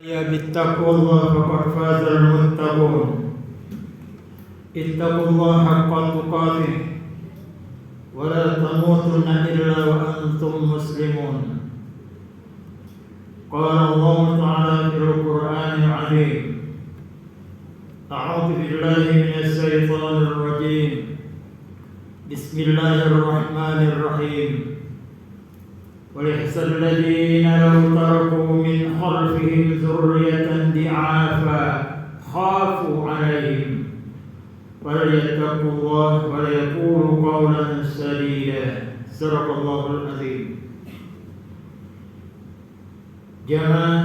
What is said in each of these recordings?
اتقوا الله فقد فاز المتقون اتقوا الله حق تقاته ولا تموتن إلا وأنتم مسلمون. قال الله تعالى في القرآن العظيم: أعوذ بالله من الشيطان الرجيم بسم الله الرحمن الرحيم. وليحذر الذين لو تركوا من خلفهم ذرية ضعافا خافوا عليهم فليتقوا الله وليقولوا قولا سديدا. صدق الله العظيم. Jamaah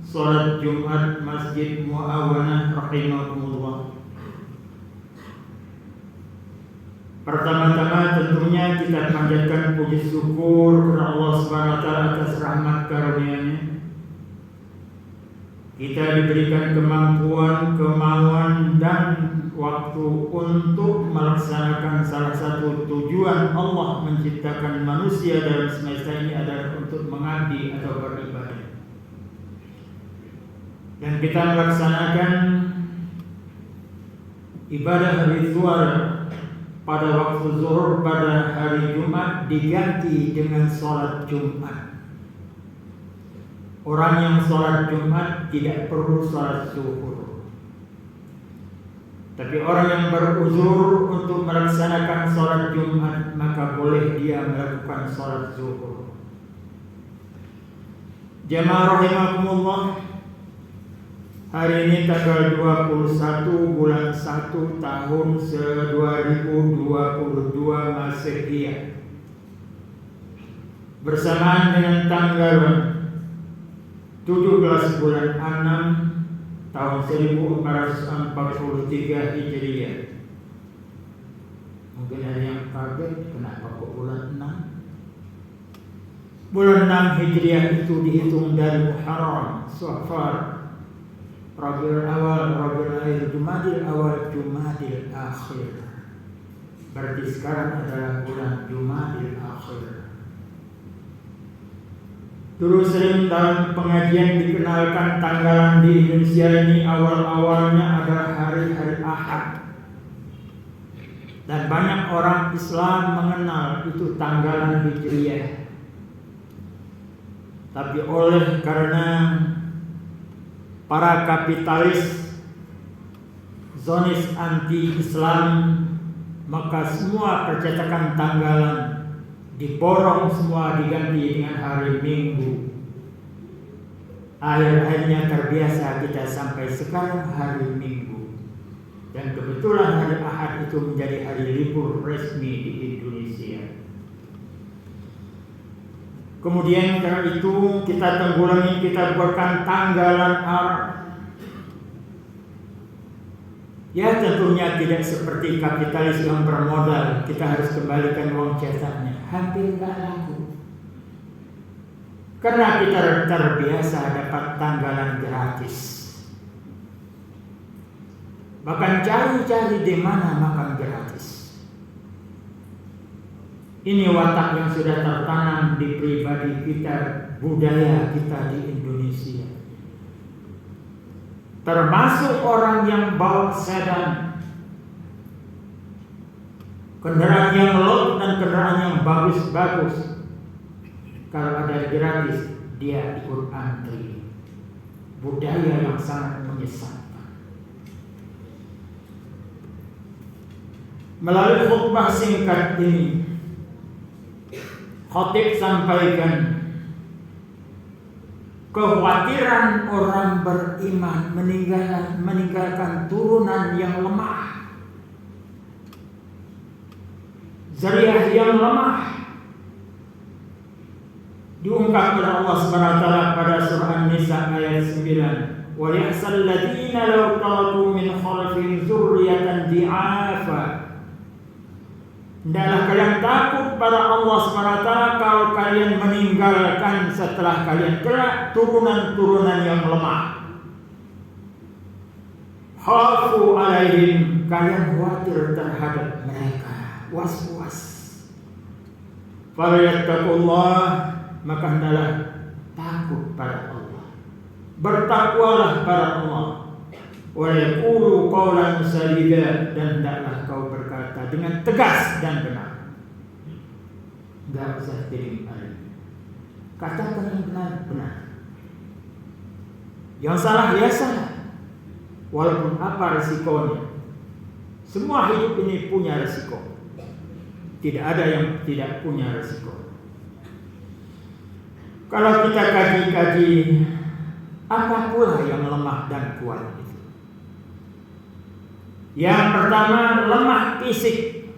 salat Jumat Masjid Muawanah rahimakumullah. Pertama-tama tentunya kita panjatkan puji syukur kepada Allah Subhanahu wa taala atas rahmat karunia-Nya. Kita diberikan kemampuan, kemauan dan waktu untuk melaksanakan salah satu tujuan Allah menciptakan manusia dalam semesta ini adalah untuk mengabdi atau beribadah. Dan kita melaksanakan ibadah ritual pada waktu zuhur pada hari Jumat diganti dengan sholat Jumat. Orang yang sholat Jumat tidak perlu sholat zuhur. Tapi orang yang beruzur untuk melaksanakan sholat Jumat maka boleh dia melakukan sholat zuhur. Jamaah rahimakumullah, hari ini tanggal 21 bulan 1 tahun 2022 Masehi, bersamaan dengan tanggal 17 bulan 6 tahun 1443 Hijriah. Mungkin ada yang kaget, kenapa kok bulan 6? Bulan 6 Hijriah itu dihitung dari Muharram, Safar, Rabiul Awal, Rabiul Akhir, Jumadil Awal, Jumadil Akhir. Berarti sekarang adalah bulan Jumadil Akhir. Dulu sering dalam pengajian dikenalkan tanggalan di Indonesia ini awal-awalnya adalah hari-hari Ahad. Dan banyak orang Islam mengenal itu tanggalan Hijriah. Tapi oleh karena para kapitalis zonis anti-Islam, maka semua percetakan tanggalan diborong semua diganti dengan hari Minggu. Akhir-akhirnya terbiasa kita sampai sekarang hari Minggu. Dan kebetulan hari Ahad itu menjadi hari libur resmi di Indonesia. Kemudian karena itu kita tanggulangi, kita buatkan tanggalan Arab. Ya tentunya tidak seperti kapitalis yang bermodal, kita harus kembalikan uang cetaknya. Hampir nggak laku. Karena kita terbiasa dapat tanggalan gratis. Bahkan cari-cari di mana makan gratis. Ini watak yang sudah tertanam di pribadi kita, budaya kita di Indonesia. Termasuk orang yang bawa sedan, kendaraan yang lot dan kendaraan yang bagus-bagus. Kalau ada gratis, dia ikut antri. Budaya yang sangat menyesatkan. Melalui khutbah singkat ini, khatib sampaikan kekhawatiran orang beriman meninggalkan turunan yang lemah, zuriyah yang lemah. Diungkap oleh Allah Subhanahu wa taala pada surah An-Nisa ayat 9. Wa yahsal ladzina law taraku min khalfihim dzurriyyatan di'afa. Hendaklah kalian takut pada Allah SWT kalau kalian meninggalkan setelah kalian kelak turunan-turunan yang lemah. Khafu alaihim, kalian khawatir terhadap mereka, was-was. Falyattaqullah, maka hendaklah takut pada Allah. Bertakwalah pada Allah. Wa yaqulu qawlan sadida, dan hendaklah kau berkata dengan tegas dan benar. Enggak usah tiring-aling. Katakan yang benar-benar. Yang salah ya salah. Walaupun apa resikonya. Semua hidup ini punya resiko. Tidak ada yang tidak punya resiko. Kalau kita kaji-kaji, apa pula yang lemah dan kuat itu? Yang pertama, lemah fisik.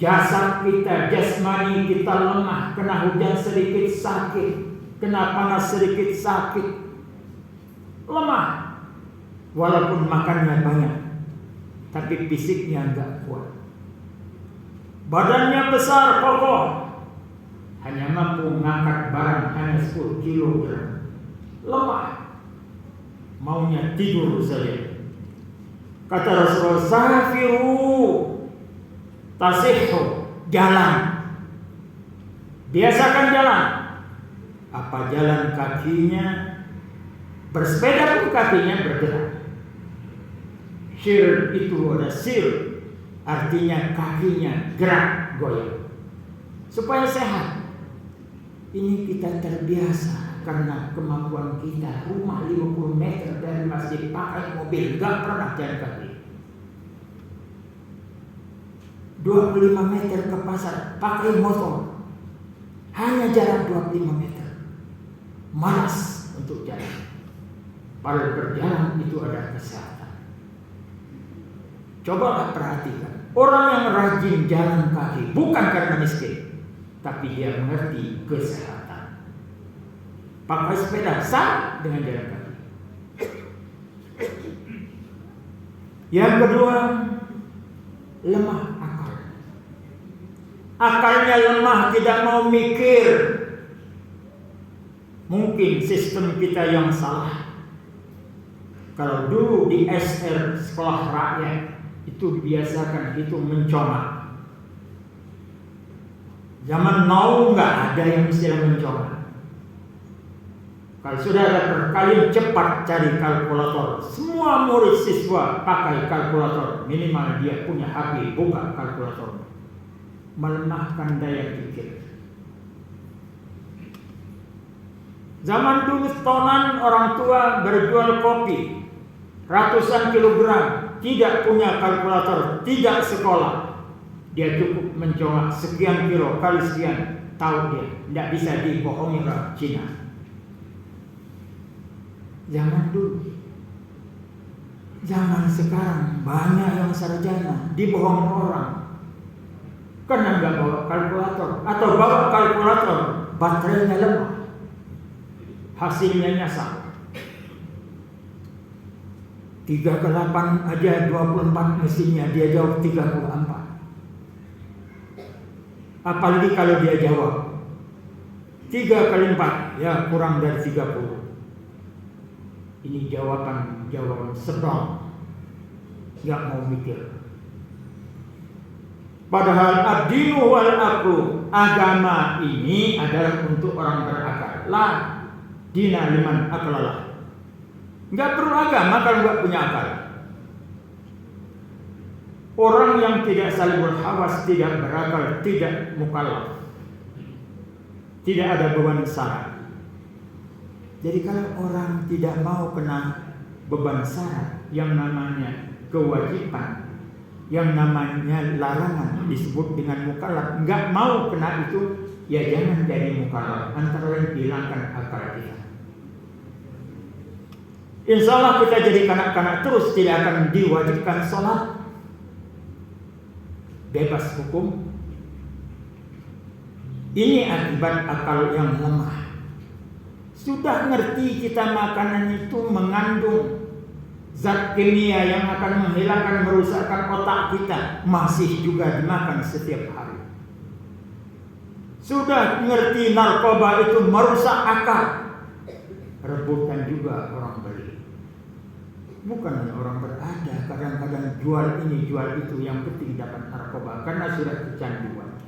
Jasad kita, jasmani kita lemah. Kena hujan sedikit sakit, kena panas sedikit sakit. Lemah. Walaupun makannya banyak, tapi fisiknya enggak kuat. Badannya besar, kokoh, hanya mampu mengangkat barang hanya 10 kilogram. Lemah. Maunya tidur saja. Kata Rasulullah, safiru tasihhu, jalan. Biasakan jalan. Apa jalan kakinya? Bersepeda pun kakinya bergerak. Sir itu ada sir, artinya kakinya gerak goyang. Supaya sehat. Ini kita terbiasa karena kemampuan kita. Rumah 50 meter dari masjid pakai mobil, gak pernah jalan kaki. 25 meter ke pasar pakai motor, hanya jalan 25 meter. Malas untuk jalan. Padahal berjalan itu ada kesehatan. Cobalah perhatikan. Orang yang rajin jalan kaki bukan karena miskin, tapi dia mengerti kesehatan. Pakai sepeda sama dengan jalan kaki. Yang kedua, lemah akal. Akalnya lemah, tidak mau mikir. Mungkin sistem kita yang salah. Kalau dulu di SR, sekolah rakyat, itu biasakan itu mencomak. Zaman now nggak ada yang istilah mencomak. Kalau sudah ada perkalian, cepat cari kalkulator. Semua murid siswa pakai kalkulator. Minimal dia punya HP, buka kalkulator. Melemahkan daya pikir. Zaman dulu setonan orang tua berjual kopi ratusan kilogram, tidak punya kalkulator, tidak sekolah. Dia cukup mencoba sekian kilo kali sekian, tahu dia, tidak bisa dibohongi orang Cina. Zaman dulu. Zaman sekarang banyak yang sarjana dibohongi orang karena nggak bawa kalkulator, atau bawa kalkulator baterainya lemah, hasilnya nyasar. 3 ke 8 aja 24 mesinnya, dia jawab 34. Apalagi kalau dia jawab 3 kali 4, ya kurang dari 30. Ini jawaban sedang, nggak mau mikir. Padahal ad-dinu wal aqlu, agama ini adalah untuk orang berakal. La dina liman aqlalah. Enggak perlu agama kalau enggak punya akal. Orang yang tidak salibul hawas, tidak berakal, tidak mukallaf, tidak ada beban syarat. Jadi kalau orang tidak mau kena beban syarat, yang namanya kewajiban, yang namanya larangan disebut dengan mukallaf, enggak mau kena itu, ya jangan jadi mukallaf. Antara lain hilangkan akal kita. Insya Allah kita jadi kanak-kanak terus, tidak akan diwajibkan sholat. Bebas hukum. Ini akibat akal yang lemah. Sudah ngerti kita makanan itu mengandung zat kimia yang akan menghilangkan, merusakkan otak kita, masih juga dimakan setiap hari. Sudah ngerti narkoba itu merusak akal, rebutan juga orang beli. Bukan hanya orang berada, kadang-kadang jual ini jual itu, yang penting dapat narkoba karena sudah kecanduan.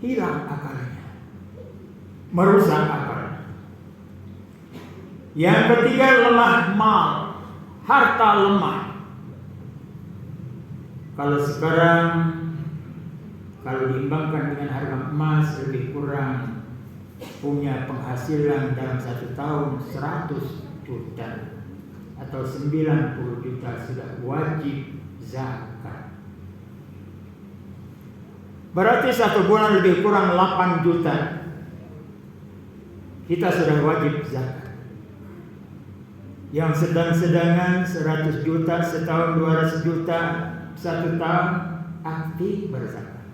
Hilang akalnya, merusak akalnya. Yang ketiga, lemah mal, harta lemah. Kalau sekarang, kalau diimbangkan dengan harga emas, lebih kurang punya penghasilan dalam 1 tahun 100 juta atau 90 juta sudah wajib zakat. Berarti 1 bulan lebih kurang 8 juta kita sudah wajib zakat. Yang sedang-sedangan 100 juta setahun, 200 juta 1 tahun, aktif berzakat.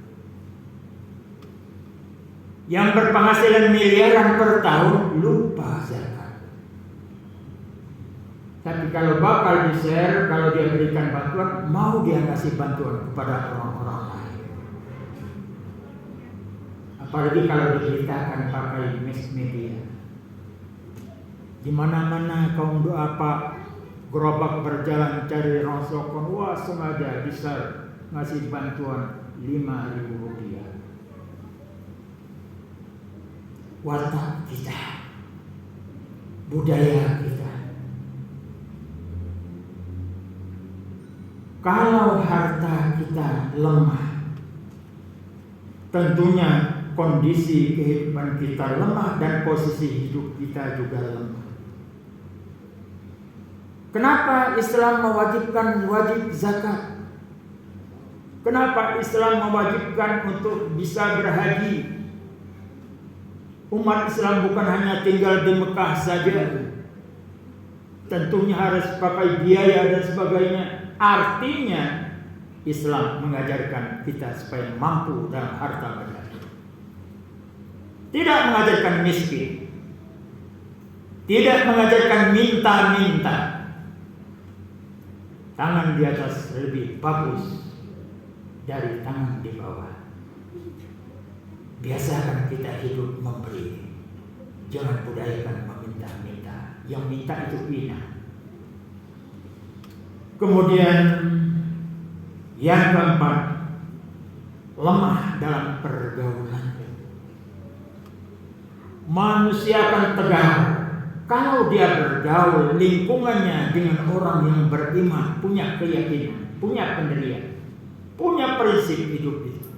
Yang berpenghasilan miliaran per tahun lupa zakat. Tapi kalau bakal di-share, kalau dia berikan bantuan, mau dia kasih bantuan kepada orang-orang lain. Apalagi kalau diberitakan pakai mass media. Di mana-mana kaum doa Pak, gerobak berjalan cari rongsokon, wah sengaja bisa ngasih bantuan 5.000 rupiah. Watak kita, budaya kita. Kalau harta kita lemah, tentunya kondisi kehidupan kita lemah dan posisi hidup kita juga lemah. Kenapa Islam mewajibkan wajib zakat? Kenapa Islam mewajibkan untuk bisa berhaji? Umat Islam bukan hanya tinggal di Mekah saja, tentunya harus pakai biaya dan sebagainya. Artinya Islam mengajarkan kita supaya mampu dalam harta benda. Tidak mengajarkan miskin, tidak mengajarkan minta-minta. Tangan di atas lebih bagus dari tangan di bawah. Biasakan kita hidup memberi, jangan budayakan meminta-minta. Yang minta itu hina. Kemudian yang keempat, lemah dalam pergaulan. Manusia akan tegar kalau dia bergaul lingkungannya dengan orang yang beriman, punya keyakinan, punya pendirian, punya prinsip hidup itu.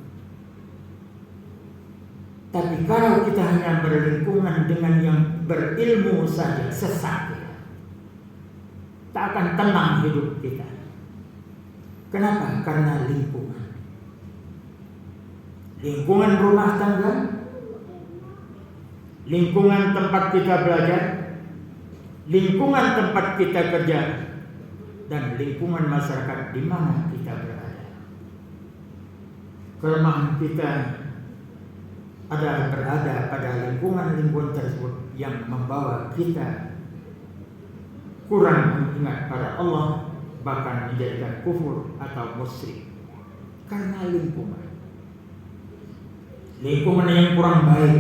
Tapi kalau kita hanya berlingkungan dengan yang berilmu saja, sesat ya, tak akan tenang hidup kita. Kenapa? Karena lingkungan. Lingkungan rumah tangga, lingkungan tempat kita belajar, lingkungan tempat kita kerja, dan lingkungan masyarakat di mana kita berada. Kelemahan kita adalah berada pada lingkungan-lingkungan tersebut yang membawa kita kurang mengingat pada Allah, bahkan menjadikan kufur atau musyrik karena lingkungan. Lingkungan yang kurang baik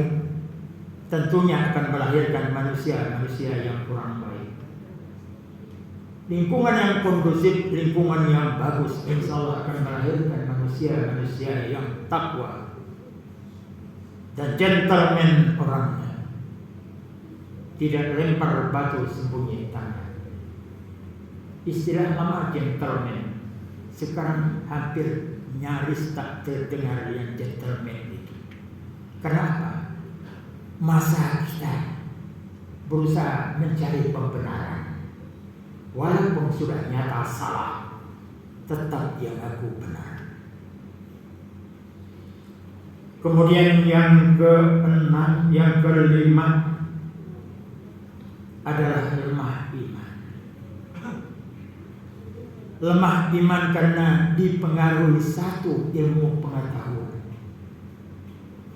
tentunya akan melahirkan manusia-manusia yang kurang baik. Lingkungan yang kondusif, lingkungan yang bagus, insya Allah akan melahirkan manusia-manusia yang takwa dan gentleman orangnya, tidak lempar batu sembunyi tangan. Istilah lama gentleman sekarang hampir nyaris tak terdengar yang gentleman itu. Kenapa? Masa kita berusaha mencari pembenaran, walaupun sudah nyata salah, tetap yang aku benar. Kemudian yang keenam, yang kelima adalah lemah iman. Lemah iman karena dipengaruhi satu ilmu pengetahuan.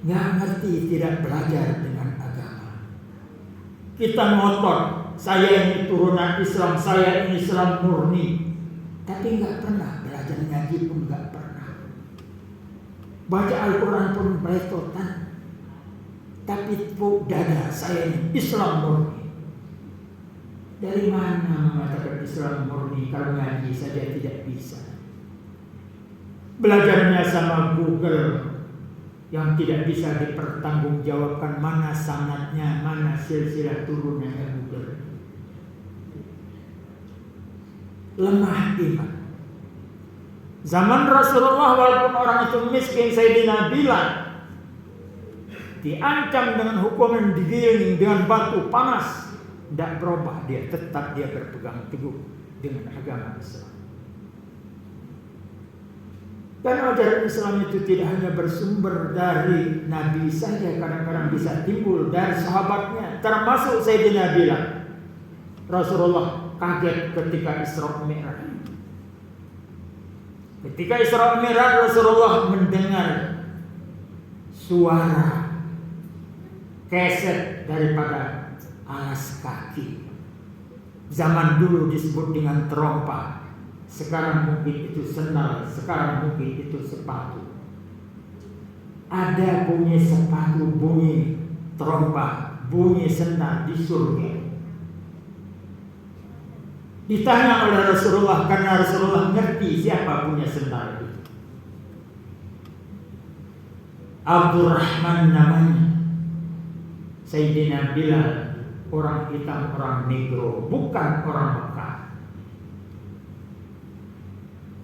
Nggak ngerti, tidak belajar dengan agama. Kita ngotot, saya ini turunan Islam, saya ini Islam murni, tapi nggak pernah belajar ngaji pun nggak pernah. Baca Al-Quran pun beletotan, tapi tepuk dada saya ini Islam murni. Dari mana mengatakan Islam murni kalau ngaji saja tidak bisa? Belajarnya sama Google yang tidak bisa dipertanggungjawabkan, mana sanadnya, mana silsilah turunannya Google. lemah iman. Zaman Rasulullah walaupun orang itu miskin, Sayyidina Bilal diancam dengan hukuman digiling dengan batu panas, tidak berubah dia, tetap dia berpegang teguh dengan agama Islam. Dan ajaran Islam itu tidak hanya bersumber dari Nabi saja, kadang-kadang bisa timbul dari sahabatnya, termasuk Sayyidina Bilal. Rasulullah kaget ketika Isra Mi'raj. Ketika Isra Mi'raj, Rasulullah mendengar suara keset daripada alas kaki. Zaman dulu disebut dengan trompa. Sekarang mungkin itu sendal, sekarang mungkin itu sepatu. Ada bunyi sepatu, bunyi trompa, bunyi sendal di surga. Ditanya oleh Rasulullah, karena Rasulullah ngerti siapa punya sendal itu. Abdurrahman namanya. Sayyidina Bilal, orang hitam, orang negro, bukan orang Mekah.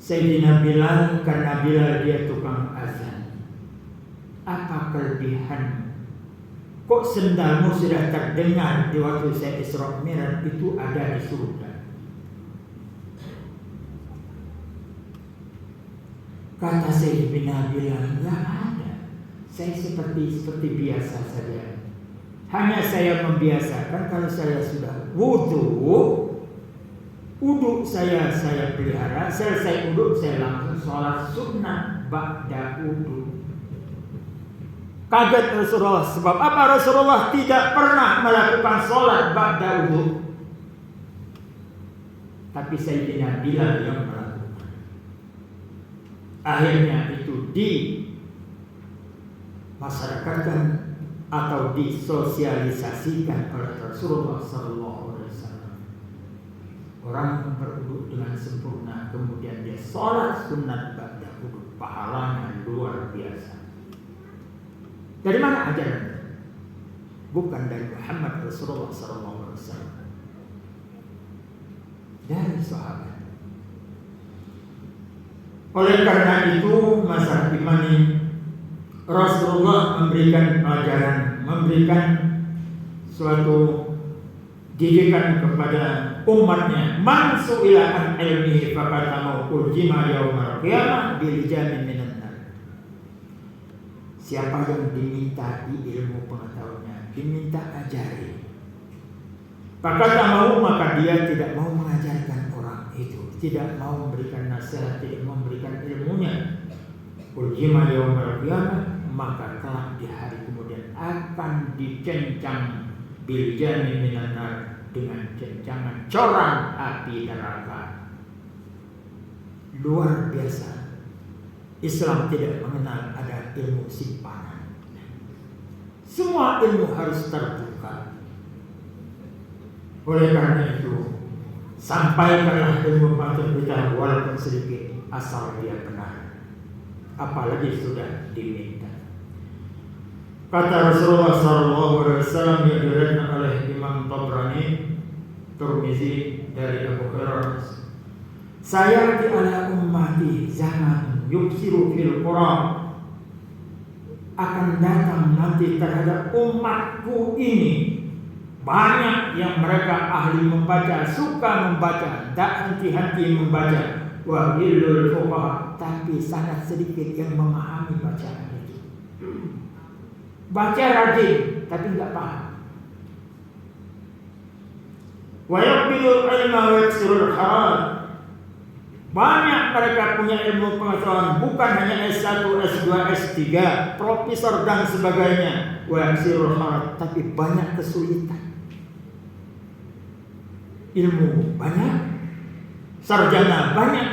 Sayyidina Bilal, karena Bilal dia tukang azan. Apa kelebihan? Kok sendalmu sudah terdengar di waktu saya Isra Mi'raj itu ada di surga? Kata Sayyidina Bilal, nggak ada. Saya seperti biasa saja. Hanya saya membiasakan kalau saya sudah wudu saya pelihara. Selesai wudu saya langsung sholat sunnah ba'da wudu. Kaget Rasulullah, sebab apa? Rasulullah tidak pernah melakukan sholat ba'da wudu, tapi Sayyidina Bilal yang melakukan. Akhirnya itu dimasyarakatkan atau disosialisasikan oleh Rasulullah SAW. Orang berwudu dengan sempurna, kemudian dia sholat sunat ba'da wudu, pahalanya luar biasa. Dari mana ajaran? Bukan dari Muhammad Rasulullah SAW, dari sahabat. Oleh karena itu, masalah imani, Rasulullah memberikan pelajaran, memberikan suatu didikan kepada umatnya. Man su'ila an ilmihi faqad uljima yaumal qiyamah bil jamin minan nar. Siapa yang diminta ilmu pengetahuannya, diminta ajari, maka dia tidak mau mengajarkan orang itu, tidak mau memberikan nasihat, tidak mau memberikan ilmunya. Uljima yaumal qiyamah, maka kelak di hari kemudian akan dicencang bil jamin minan nar, dengan cencangan corang api neraka. Luar biasa. Islam tidak mengenal ada ilmu simpanan. Semua ilmu harus terbuka. Oleh karena itu, sampaikanlah ilmu pengetahuan kita walaupun sedikit, asal dia benar. Apalagi sudah diminta. Kata Rasulullah SAW yang diriwayatkan oleh Imam Tabrani, Tirmizi dari Abu Hurairah, saya di ala ummati zaman yuksiru fil Quran, akan datang nanti terhadap umatku ini banyak yang mereka ahli membaca, suka membaca, tak henti-henti membaca. Wa illul fuqaha, tapi sangat sedikit yang memahami bacaan itu. Baca rajin, tapi enggak paham. Wa yaqbilul ilma wa yaksirul haram. Banyak mereka punya ilmu pengetahuan, bukan hanya S1, S2, S3, profesor dan sebagainya. Wa yaksirul haram, tapi banyak kesulitan. Ilmu banyak, sarjana banyak,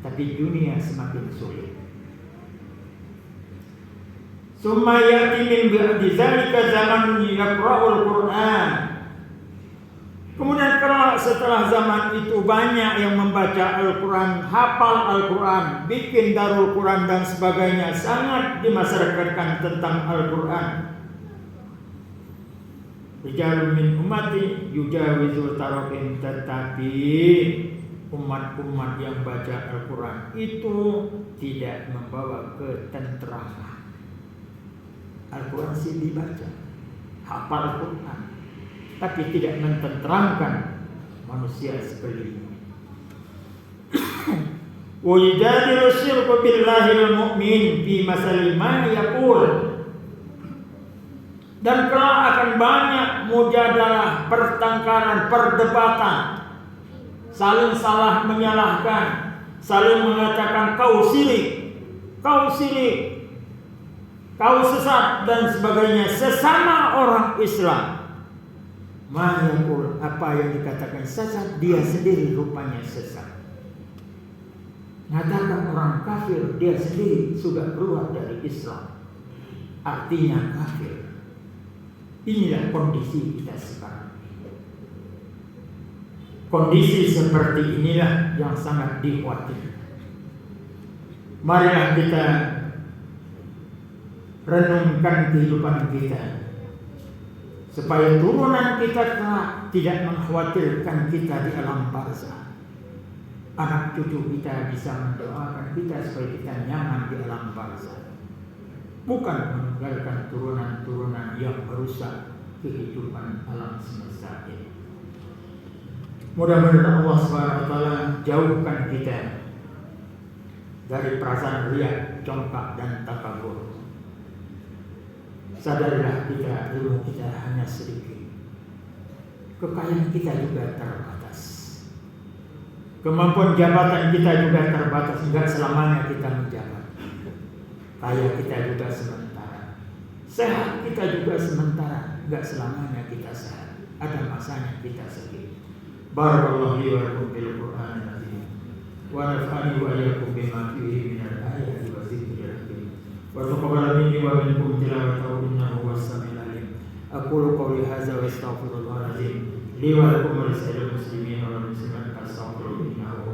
tapi dunia semakin sulit. Summa ya'ti min ba'di dzalika zaman yaqra'ul Qur'an. Kemudian setelah zaman itu banyak yang membaca Al-Quran, hafal Al-Quran, bikin darul Quran dan sebagainya, sangat dimasyarakatkan tentang Al-Quran. Rijalun min ummati yujawizu tarakin, tetapi umat-umat yang baca Al-Quran itu tidak membawa ketentraman. Al-Quran sih dibaca, hafal Al-Quran, tapi tidak mententeramkan manusia sekeliling. Wa yujadilu syirku billahil mu'min fi masali ma yaqul. Dan kelak akan banyak mujadalah, pertengkaran, perdebatan, saling salah menyalahkan, saling mengatakan kau sirik, kau sesat dan sebagainya sesama orang Islam. Mahapul, apa yang dikatakan sesat, dia sendiri rupanya sesat. Mengatakan orang kafir, dia sendiri sudah keluar dari Islam, artinya kafir. Inilah kondisi kita sekarang. Kondisi seperti inilah yang sangat dikhawatirkan. Marilah kita renungkan kehidupan kita, supaya turunan kita tidak mengkhawatirkan kita di alam barzah. Anak cucu kita bisa mendoakan kita supaya kita nyaman di alam barzah, bukan meninggalkan turunan-turunan yang merusak kehidupan alam semesta ini. Mudah-mudahan Allah SWT jauhkan kita dari perasaan riya, congkak, dan takabur. Sadarilah kita, ilmu kita hanya sedikit, kekayaan kita juga terbatas, kemampuan jabatan kita juga terbatas. Enggak selamanya kita menjabat. Kaya kita juga sementara, sehat kita juga sementara, enggak selamanya kita sehat. Ada masanya kita sakit. Barakallahu li wa lakum bil Qur'anil azim wa nafa'ani wa iyyakum bima fihi minal ayati wa dzikril hakim wa taqabbal minni wa minkum tilawatahu innahu was-sami'ul alim. Aqulu qawli hadza wa astaghfirullahal azim li wa lakum wa lisa'iril muslimin wal muslimat fastaghfiruhu innahu